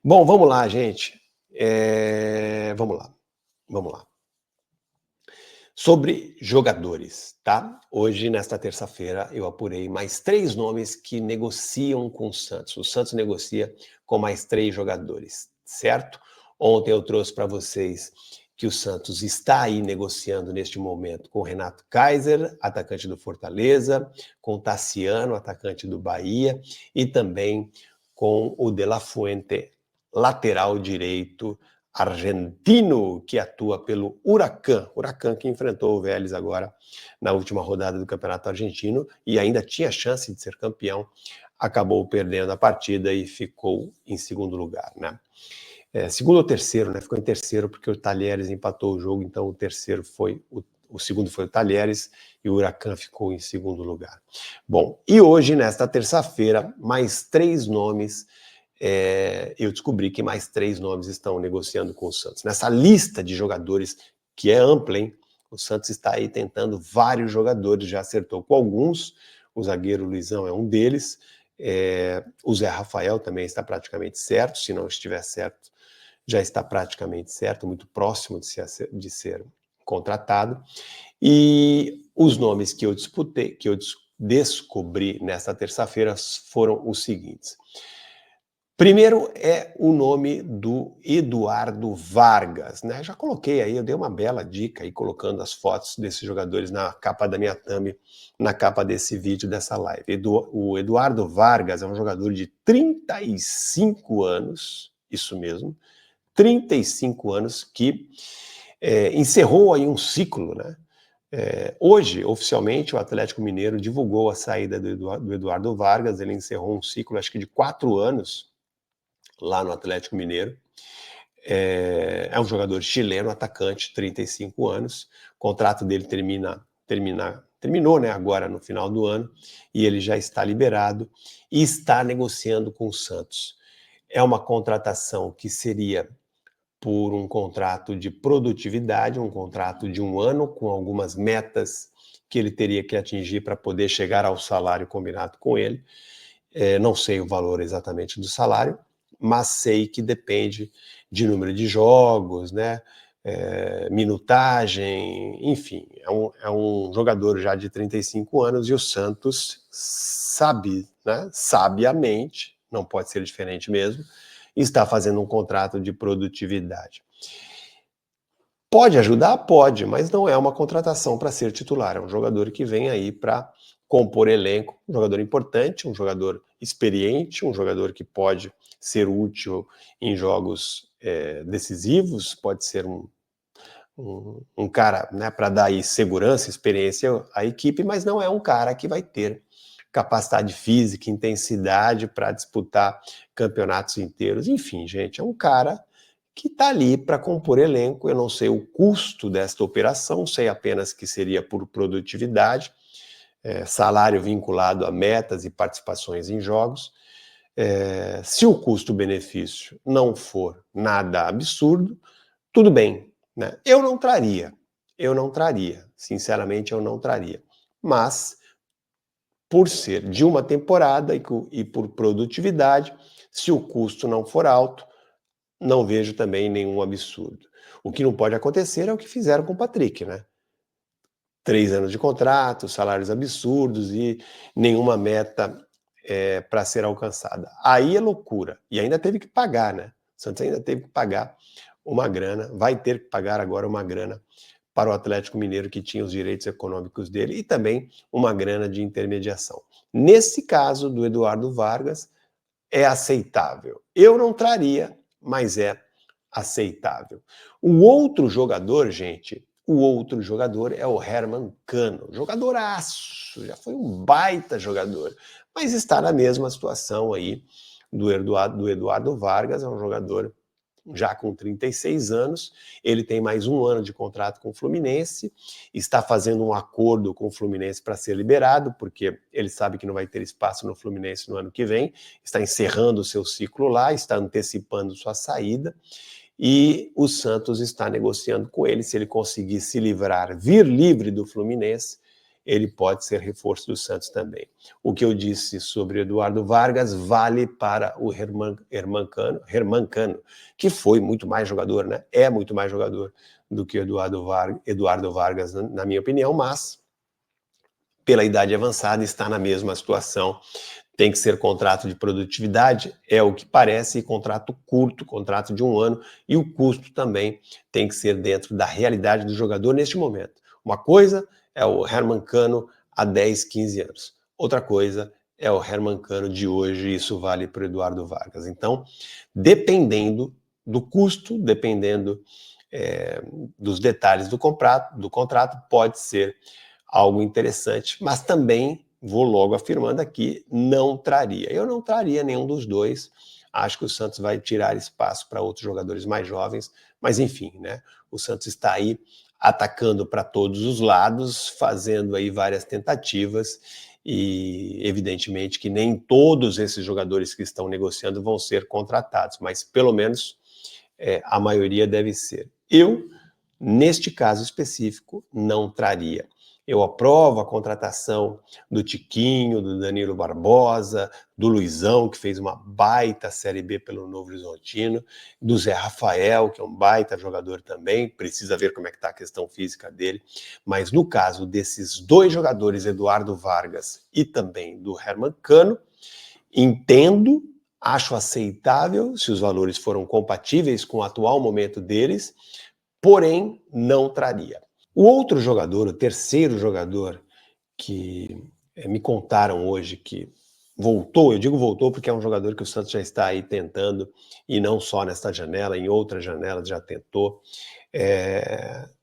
Bom, vamos lá, gente. Vamos lá. Sobre jogadores, tá? Hoje, nesta terça-feira, eu apurei mais 3 nomes que negociam com o Santos. O Santos negocia com mais 3 jogadores, certo? Ontem eu trouxe para vocês que o Santos está aí negociando neste momento com o Renato Kaiser, atacante do Fortaleza, com o Tassiano, atacante do Bahia, e também com o De La Fuente, lateral direito argentino, que atua pelo Huracan que enfrentou o Vélez agora na última rodada do Campeonato Argentino e ainda tinha chance de ser campeão, acabou perdendo a partida e ficou em segundo lugar, né? Segundo ou terceiro, né? Ficou em terceiro porque o Talheres empatou o jogo, então o segundo foi o Talheres e o Huracan ficou em segundo lugar. Bom, e hoje, nesta terça-feira, mais 3 nomes. Eu descobri que mais 3 nomes estão negociando com o Santos. Nessa lista de jogadores, que é ampla, hein? O Santos está aí tentando vários jogadores, já acertou com alguns, o zagueiro Luizão é um deles, o Zé Rafael também está praticamente certo, se não estiver certo, já está praticamente certo, muito próximo de ser contratado. E os nomes que eu descobri nesta terça-feira foram os seguintes. Primeiro é o nome do Eduardo Vargas, né? Já coloquei aí, eu dei uma bela dica aí, colocando as fotos desses jogadores na capa da minha thumb, na capa desse vídeo, dessa live. O Eduardo Vargas é um jogador de 35 anos, isso mesmo, 35 anos, que encerrou aí um ciclo, né? Hoje, oficialmente, o Atlético Mineiro divulgou a saída do Eduardo Vargas, ele encerrou um ciclo, acho que de 4 anos, lá no Atlético Mineiro. É um jogador chileno, atacante, 35 anos. O contrato dele terminou, né, agora no final do ano, e ele já está liberado e está negociando com o Santos. É uma contratação que seria por um contrato de produtividade, um contrato de 1 ano, com algumas metas que ele teria que atingir para poder chegar ao salário combinado com ele. Não sei o valor exatamente do salário, mas sei que depende de número de jogos, né? Minutagem, enfim, é um jogador já de 35 anos e o Santos sabe, né, sabiamente, não pode ser diferente mesmo, está fazendo um contrato de produtividade. Pode ajudar? Pode, mas não é uma contratação para ser titular, é um jogador que vem aí para compor elenco, um jogador importante, um jogador experiente, um jogador que pode ser útil em jogos decisivos, pode ser um cara, né, para dar aí segurança, experiência à equipe, mas não é um cara que vai ter capacidade física, intensidade para disputar campeonatos inteiros. Enfim, gente, é um cara que está ali para compor elenco. Eu não sei o custo desta operação, sei apenas que seria por produtividade, salário vinculado a metas e participações em jogos. Se o custo-benefício não for nada absurdo, tudo bem, né? Eu não traria, sinceramente eu não traria, mas por ser de uma temporada e por produtividade, se o custo não for alto, não vejo também nenhum absurdo. O que não pode acontecer é o que fizeram com o Patrick, né? 3 anos de contrato, salários absurdos e nenhuma meta para ser alcançada. Aí é loucura. E ainda teve que pagar, né? O Santos ainda teve que pagar uma grana, vai ter que pagar agora uma grana para o Atlético Mineiro, que tinha os direitos econômicos dele, e também uma grana de intermediação. Nesse caso do Eduardo Vargas, é aceitável. Eu não traria, mas é aceitável. O outro jogador, gente, é o Herman Cano. Jogadoraço, já foi um baita jogador, mas está na mesma situação aí do Eduardo Vargas, é um jogador já com 36 anos, ele tem mais 1 ano de contrato com o Fluminense, está fazendo um acordo com o Fluminense para ser liberado, porque ele sabe que não vai ter espaço no Fluminense no ano que vem, está encerrando o seu ciclo lá, está antecipando sua saída, e o Santos está negociando com ele, se ele conseguir se livrar, vir livre do Fluminense, ele pode ser reforço do Santos também. O que eu disse sobre Eduardo Vargas vale para o Hermancano, que foi muito mais jogador, né? É muito mais jogador do que Eduardo Vargas, na minha opinião, mas pela idade avançada está na mesma situação. Tem que ser contrato de produtividade, é o que parece, e contrato curto, contrato de 1 ano, e o custo também tem que ser dentro da realidade do jogador neste momento. Uma coisa é o Hermancano há 10, 15 anos. Outra coisa é o Hermancano de hoje, e isso vale para o Eduardo Vargas. Então, dependendo do custo, dependendo dos detalhes do contrato, pode ser algo interessante, mas também vou logo afirmando aqui, não traria. Eu não traria nenhum dos dois. Acho que o Santos vai tirar espaço para outros jogadores mais jovens, mas enfim, né? O Santos está aí atacando para todos os lados, fazendo aí várias tentativas, e evidentemente que nem todos esses jogadores que estão negociando vão ser contratados, mas pelo menos a maioria deve ser. Eu, neste caso específico, não traria. Eu aprovo a contratação do Tiquinho, do Danilo Barbosa, do Luizão, que fez uma baita Série B pelo Novo Horizontino, do Zé Rafael, que é um baita jogador também, precisa ver como é que está a questão física dele, mas no caso desses dois jogadores, Eduardo Vargas e também do Hermancano, entendo, acho aceitável, se os valores foram compatíveis com o atual momento deles, porém não traria. O outro jogador, o terceiro jogador que me contaram hoje que voltou, eu digo voltou porque é um jogador que o Santos já está aí tentando, e não só nesta janela, em outras janelas já tentou.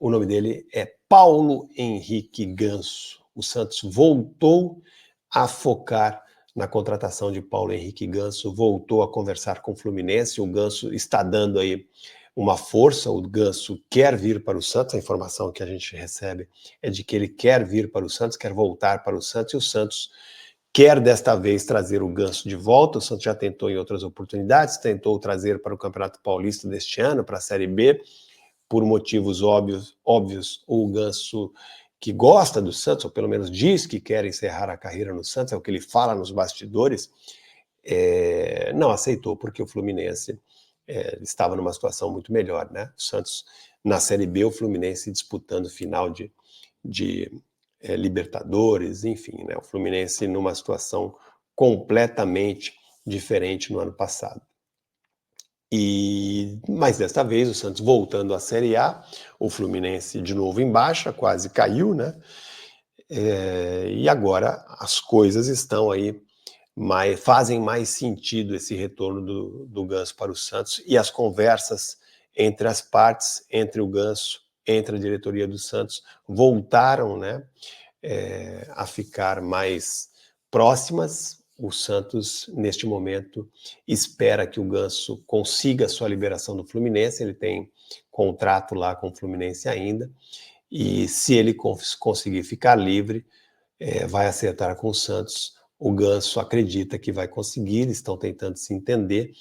O nome dele é Paulo Henrique Ganso. O Santos voltou a focar na contratação de Paulo Henrique Ganso, voltou a conversar com o Fluminense. O Ganso está dando aí uma força, o Ganso quer vir para o Santos, a informação que a gente recebe é de que ele quer vir para o Santos, quer voltar para o Santos, e o Santos quer desta vez trazer o Ganso de volta. O Santos já tentou em outras oportunidades, tentou trazer para o Campeonato Paulista deste ano, para a Série B, por motivos óbvios, o Ganso, que gosta do Santos, ou pelo menos diz que quer encerrar a carreira no Santos, é o que ele fala nos bastidores, não aceitou, porque o Fluminense estava numa situação muito melhor, né? O Santos na Série B, o Fluminense disputando final de Libertadores, enfim, né? O Fluminense numa situação completamente diferente no ano passado. Mas desta vez o Santos voltando à Série A, o Fluminense de novo em baixa, quase caiu, né? E agora as coisas estão aí, fazem mais sentido esse retorno do Ganso para o Santos, e as conversas entre as partes, entre o Ganso, entre a diretoria do Santos, voltaram, né, a ficar mais próximas. O Santos, neste momento, espera que o Ganso consiga a sua liberação do Fluminense. Ele tem contrato lá com o Fluminense ainda, e se ele conseguir ficar livre, vai acertar com o Santos. O Ganso acredita que vai conseguir, estão tentando se entender,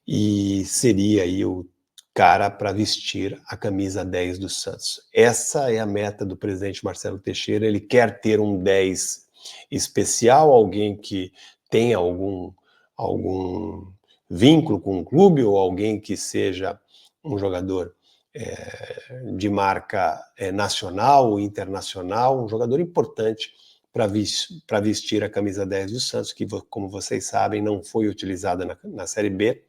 e seria aí o cara para vestir a camisa 10 do Santos. Essa é a meta do presidente Marcelo Teixeira. Ele quer ter um 10 especial, alguém que tenha algum vínculo com o clube, ou alguém que seja um jogador de marca nacional ou internacional, um jogador importante para vestir a camisa 10 do Santos, que, como vocês sabem, não foi utilizada na Série B,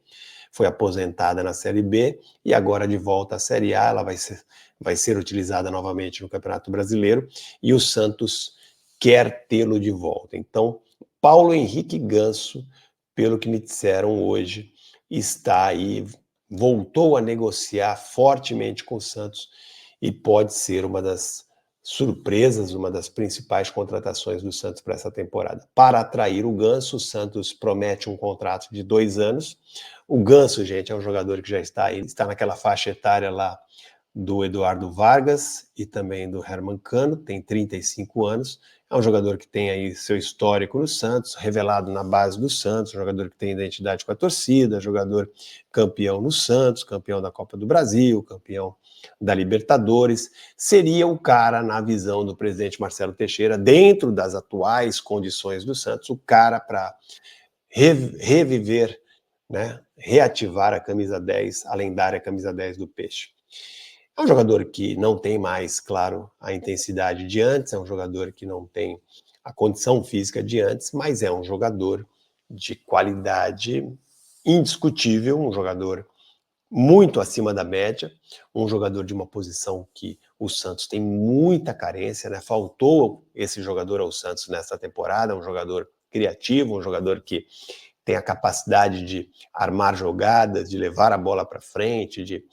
foi aposentada na Série B, e agora de volta à Série A, ela vai ser utilizada novamente no Campeonato Brasileiro, e o Santos quer tê-lo de volta. Então, Paulo Henrique Ganso, pelo que me disseram hoje, está aí, voltou a negociar fortemente com o Santos, e pode ser uma das surpresas, uma das principais contratações do Santos para essa temporada. Para atrair o Ganso, o Santos promete um contrato de 2 anos. O Ganso, gente, é um jogador que já está naquela faixa etária lá do Eduardo Vargas e também do Herman Cano, tem 35 anos, é um jogador que tem aí seu histórico no Santos, revelado na base do Santos, um jogador que tem identidade com a torcida, jogador campeão no Santos, campeão da Copa do Brasil, campeão da Libertadores, seria o cara, na visão do presidente Marcelo Teixeira, dentro das atuais condições do Santos, o cara para reviver, né, reativar a camisa 10, a lendária camisa 10 do Peixe. É um jogador que não tem mais, claro, a intensidade de antes, é um jogador que não tem a condição física de antes, mas é um jogador de qualidade indiscutível, um jogador muito acima da média, um jogador de uma posição que o Santos tem muita carência, né? Faltou esse jogador ao Santos nessa temporada, um jogador criativo, um jogador que tem a capacidade de armar jogadas, de levar a bola para frente, de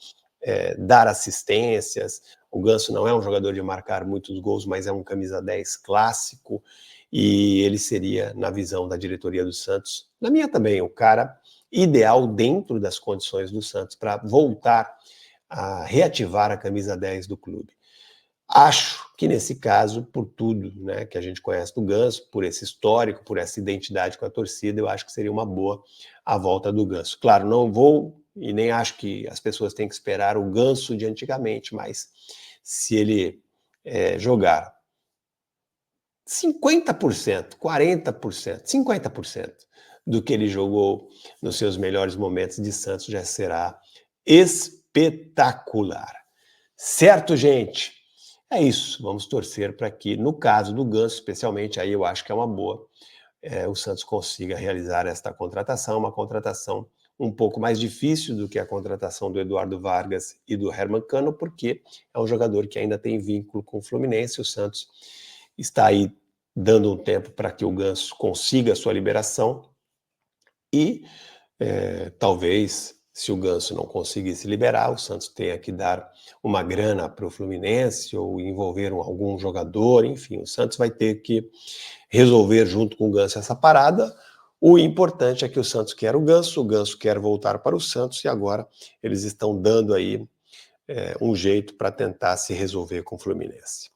dar assistências. O Ganso não é um jogador de marcar muitos gols, mas é um camisa 10 clássico, e ele seria, na visão da diretoria do Santos, na minha também, o cara ideal dentro das condições do Santos para voltar a reativar a camisa 10 do clube. Acho que nesse caso, por tudo, né, que a gente conhece do Ganso, por esse histórico, por essa identidade com a torcida, eu acho que seria uma boa a volta do Ganso. Claro, não vou e nem acho que as pessoas têm que esperar o Ganso de antigamente, mas se ele jogar 50%, 40%, 50% do que ele jogou nos seus melhores momentos de Santos, já será espetacular. Certo, gente? É isso, vamos torcer para que, no caso do Ganso, especialmente, aí eu acho que é uma boa, o Santos consiga realizar esta contratação, uma contratação um pouco mais difícil do que a contratação do Eduardo Vargas e do Herman Cano, porque é um jogador que ainda tem vínculo com o Fluminense. O Santos está aí dando um tempo para que o Ganso consiga a sua liberação e talvez, se o Ganso não conseguir se liberar, o Santos tenha que dar uma grana para o Fluminense ou envolver algum jogador, enfim, o Santos vai ter que resolver junto com o Ganso essa parada. O importante é que o Santos quer o Ganso quer voltar para o Santos, e agora eles estão dando aí um jeito para tentar se resolver com o Fluminense.